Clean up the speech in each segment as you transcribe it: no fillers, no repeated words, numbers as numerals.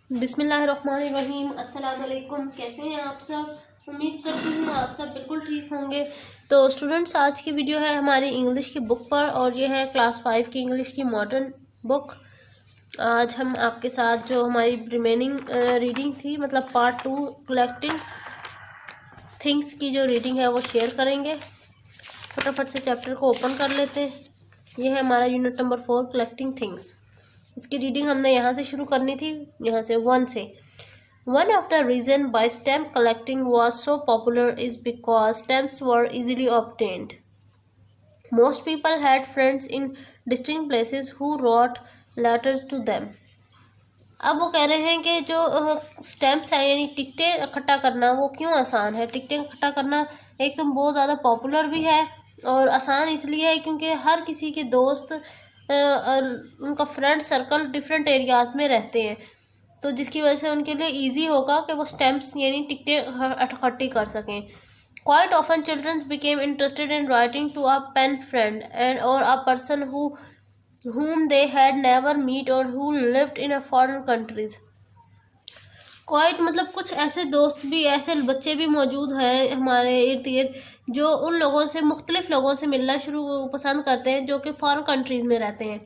बिस्मिल्लाहिर्रहमानिर्रहीम। अस्सलाम वालेकुम। कैसे हैं आप सब? उम्मीद करती हूँ आप सब बिल्कुल ठीक होंगे। तो स्टूडेंट्स, आज की वीडियो है हमारी इंग्लिश की बुक पर और ये है क्लास 5 की इंग्लिश की मॉडर्न बुक। आज हम आपके साथ जो हमारी रिमेनिंग रीडिंग थी, मतलब पार्ट 2 कलेक्टिंग थिंग्स की जो रीडिंग है वो शेयर करेंगे। फटाफट से चैप्टर को ओपन कर लेते हैं। ये है हमारा यूनिट नंबर 4 कलेक्टिंग थिंग्स। इसकी रीडिंग हमने यहाँ से शुरू करनी थी, यहाँ से 1 से। One of the reason why stamp collecting was so popular is because stamps were easily obtained. Most people had friends in distant places who wrote letters to them. अब वो कह रहे हैं कि जो स्टैम्प्स है यानी टिकटें इकट्ठा करना वो क्यों आसान है। टिकटें इकट्ठा करना एक तो बहुत ज़्यादा पॉपुलर भी है और आसान इसलिए है क्योंकि हर किसी के दोस्त उनका फ्रेंड सर्कल डिफरेंट एरियाज़ में रहते हैं, तो जिसकी वजह से उनके लिए इजी होगा कि वो स्टैम्प्स यानी टिकटें इकट्ठी कर सकें। Quite often children became interested in writing to a pen friend and or a person whom they had never met or who lived in a foreign countries. Quite मतलब कुछ ऐसे दोस्त भी, ऐसे बच्चे भी मौजूद हैं हमारे इर्द गिर्द जो उन लोगों से, मुख्तलिफ लोगों से मिलना पसंद करते हैं जो कि फॉरेन कंट्रीज़ में रहते हैं।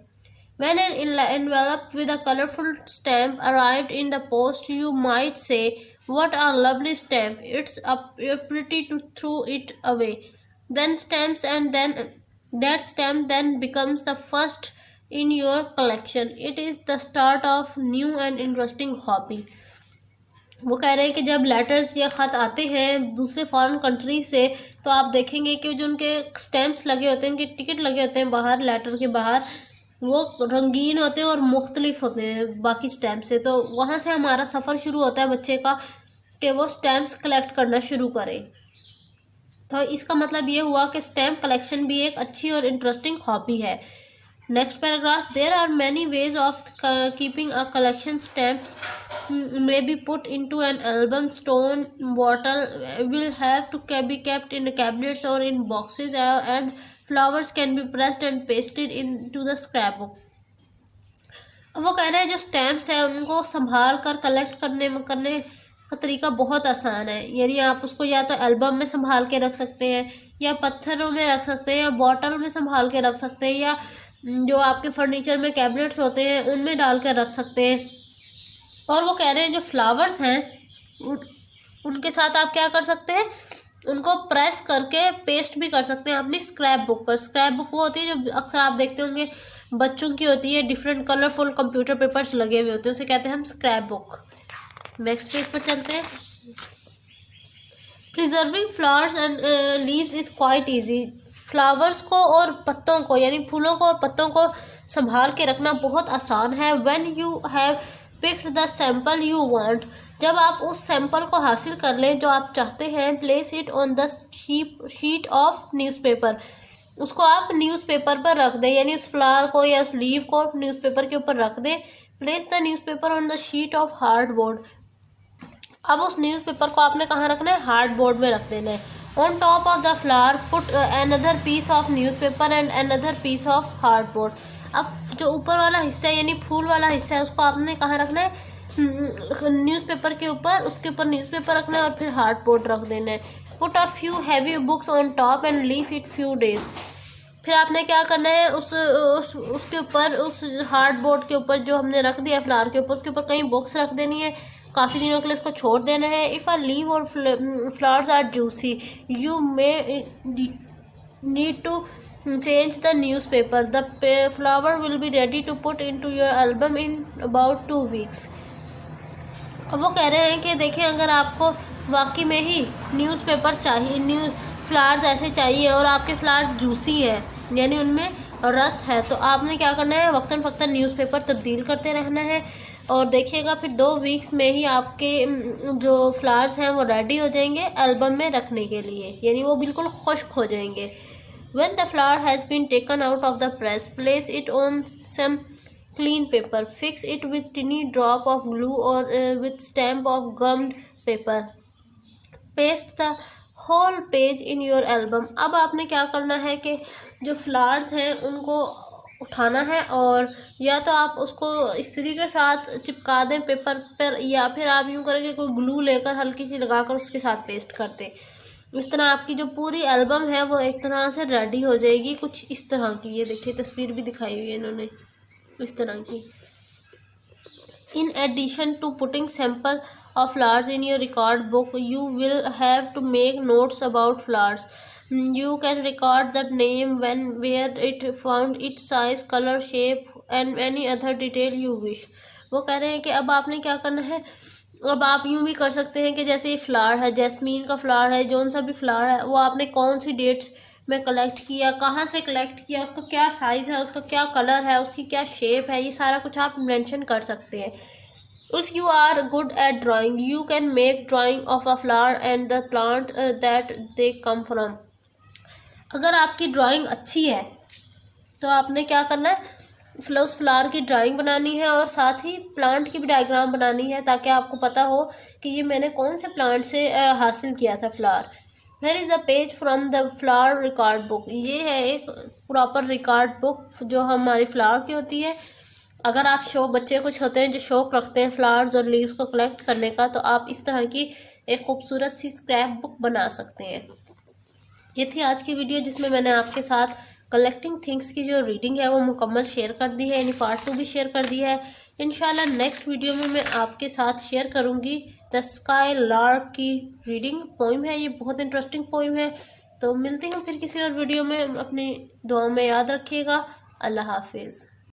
When an envelope with a colorful stamp arrived in the post, you might say, "What a lovely stamp! It's pretty to throw it away." That stamp then becomes the first in your collection. It is the start of new and interesting hobby. वो कह रहे हैं कि जब letters या ख़त आते हैं दूसरे फॉरेन कंट्री से, तो आप देखेंगे कि जो उनके स्टैम्प्स लगे होते हैं, उनके टिकट लगे होते हैं बाहर, लेटर के बाहर, वो रंगीन होते हैं और मुख्तलिफ होते हैं बाकी स्टैम्प से। तो वहाँ से हमारा सफ़र शुरू होता है बच्चे का कि वो स्टैम्प्स कलेक्ट करना शुरू करे। तो इसका मतलब ये हुआ कि स्टैम्प कलेक्शन भी एक अच्छी और इंटरेस्टिंग हॉबी है। Next paragraph, there are many ways of keeping a collection. Stamps may be put into an album, stone bottle will have to be kept in cabinets or in boxes, and flowers can be pressed and pasted into the scrapbook. अब वो कह रहे हैं जो stamps है उनको संभाल कर कलेक्ट करने का तरीका बहुत आसान है। यानी आप उसको या तो एल्बम में संभाल के रख सकते हैं, या पत्थरों में रख सकते हैं, या बॉटल में संभाल के रख सकते हैं, या जो आपके फर्नीचर में कैबिनेट्स होते हैं उनमें डाल कर रख सकते हैं। और वो कह रहे हैं जो फ्लावर्स हैं उनके साथ आप क्या कर सकते हैं, उनको प्रेस करके पेस्ट भी कर सकते हैं अपनी स्क्रैप बुक पर। स्क्रैप बुक वो होती है जो अक्सर आप देखते होंगे बच्चों की होती है, डिफरेंट कलरफुल कंप्यूटर पेपर्स लगे हुए होते हैं, उसे कहते हैं हम स्क्रैप बुक। नेक्स्ट पेज पर चलते हैं। Preserving flowers and leaves is quite easy. Flowers को और पत्तों को, यानी फूलों को और पत्तों को संभाल के रखना बहुत आसान है। When you have picked the sample you want, जब आप उस सैंपल को हासिल कर लें जो आप चाहते हैं, place it on the sheet of newspaper, उसको आप न्यूज़पेपर पर रख दें, यानी उस फ्लावर को या उस लीव को न्यूज़पेपर के ऊपर रख दें। Place the newspaper on the sheet of hardboard, अब उस न्यूज़पेपर को आपने कहाँ रखना है, हार्डबोर्ड में रख देना है। On top of the flower put another piece of newspaper and another piece of hardboard. अब जो ऊपर वाला हिस्सा है यानी फूल वाला हिस्सा है उसको आपने कहाँ रखना है, न्यूज़पेपर के ऊपर, उसके ऊपर न्यूज़पेपर रखना है और फिर हार्डबोर्ड रख देना है। Put a few heavy books on top and leave it few days. फिर आपने क्या करना है, उसके ऊपर, उस हार्डबोर्ड के ऊपर जो हमने रख दिया फ्लावर के ऊपर, उसके ऊपर कहीं बुक्स रख देनी है, काफ़ी दिनों के लिए इसको छोड़ देना है। If a leave or flowers are juicy you may need to change the newspaper. The flower will be ready to put into your album in about 2 weeks. अब वो कह रहे हैं कि देखें, अगर आपको वाकई में ही न्यूज़पेपर चाहिए, फ्लावर्स ऐसे चाहिए और आपके फ्लावर्स जूसी है यानी उनमें रस है, तो आपने क्या करना है, वक्तन फ़क्तन न्यूज़पेपर तब्दील करते रहना है। और देखिएगा फिर 2 वीक्स में ही आपके जो फ्लावर्स हैं वो रेडी हो जाएंगे एल्बम में रखने के लिए, यानी वो बिल्कुल खुश्क हो जाएंगे। When the flower has been taken out of the press, place it on some clean paper. Fix it with tiny drop of glue or with stamp of gummed paper. Paste the whole page in your album. अब आपने क्या करना है कि जो flowers हैं उनको उठाना है और या तो आप उसको इस्त्री के साथ चिपका दें पेपर पर, या फिर आप यूँ करें कि कोई ग्लू लेकर हल्की सी लगाकर उसके साथ पेस्ट कर दें। इस तरह आपकी जो पूरी एल्बम है वो एक तरह से रेडी हो जाएगी, कुछ इस तरह की। ये देखिए तस्वीर भी दिखाई हुई है इन्होंने इस तरह की। In addition to putting sample of flowers in your record book, you will have to make notes about flowers. You can record the name, when, where it found, its size, color, shape and any other detail you wish. वो कह रहे हैं कि अब आपने क्या करना है, अब आप यूँ भी कर सकते हैं कि जैसे ये फ्लावर है, जैस्मीन का फ्लावर है, जौन सा भी फ्लावर है, वो आपने कौन सी डेट्स में कलेक्ट किया, कहाँ से कलेक्ट किया, उसका क्या साइज़ है, उसका क्या कलर है, उसकी क्या शेप है, ये सारा कुछ आप मेंशन कर सकते हैं। If you are good at drawing, you can make drawing of a flower and the plant that they come from. अगर आपकी ड्राइंग अच्छी है तो आपने क्या करना है, उस फ्लावर की ड्राइंग बनानी है और साथ ही प्लांट की भी डायग्राम बनानी है, ताकि आपको पता हो कि ये मैंने कौन से प्लांट से हासिल किया था flower. Here is a page from the flower record book. ये है एक प्रॉपर रिकॉर्ड बुक जो हमारी फ्लावर की होती है। अगर आप बच्चे कुछ होते हैं जो शौक़ रखते हैं फ्लावर्स और लीव्स को कलेक्ट करने का, तो आप इस तरह की एक खूबसूरत सी स्क्रैप बुक बना सकते हैं। ये थी आज की वीडियो जिसमें मैंने आपके साथ कलेक्टिंग थिंग्स की जो रीडिंग है वो मुकम्मल शेयर कर दी है, यानी पार्ट 2 भी शेयर कर दिया है। इंशाल्लाह नेक्स्ट वीडियो में मैं आपके साथ शेयर करूँगी द स्काई लार्क की रीडिंग। पोइम है ये, बहुत इंटरेस्टिंग पोइम है। तो मिलती हूँ फिर किसी और वीडियो में, अपनी दुआओं में याद रखिएगा। अल्लाह हाफिज़।